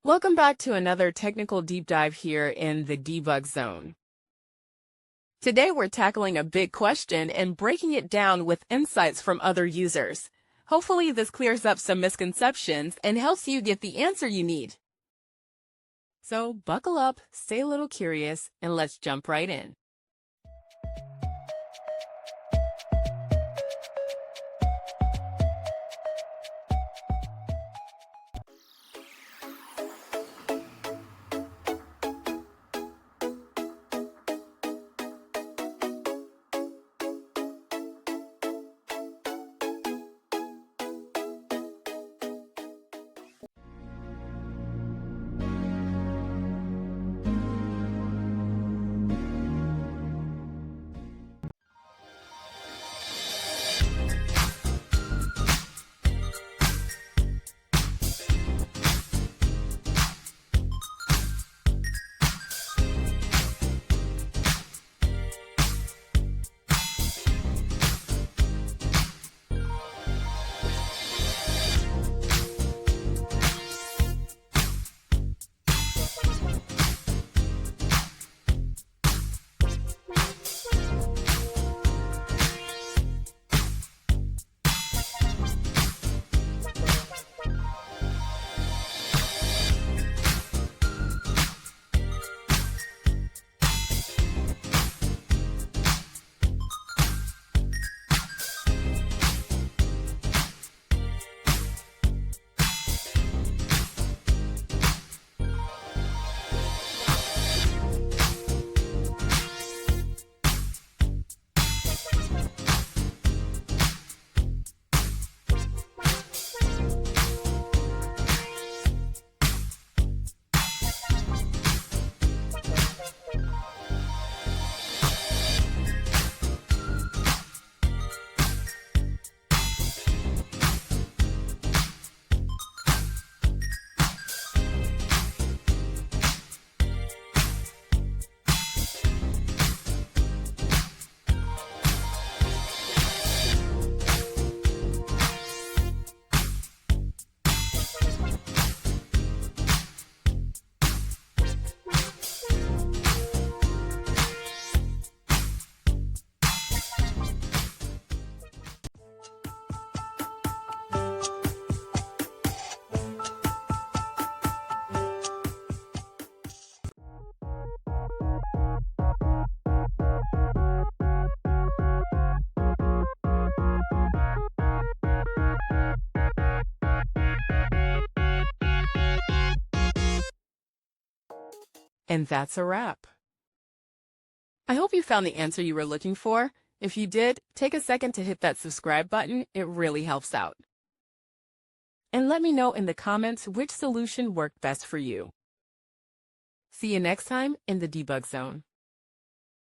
Welcome back to another technical deep dive here in the debug zone. Today we're tackling a big question and breaking it down with insights from other users. Hopefully this clears up some misconceptions and helps you get the answer you need. So buckle up, stay a little curious, and let's jump right in. And that's a wrap. I hope you found the answer you were looking for. If you did, take a second to hit that subscribe button. It really helps out. And let me know in the comments which solution worked best for you. See you next time in the debug zone.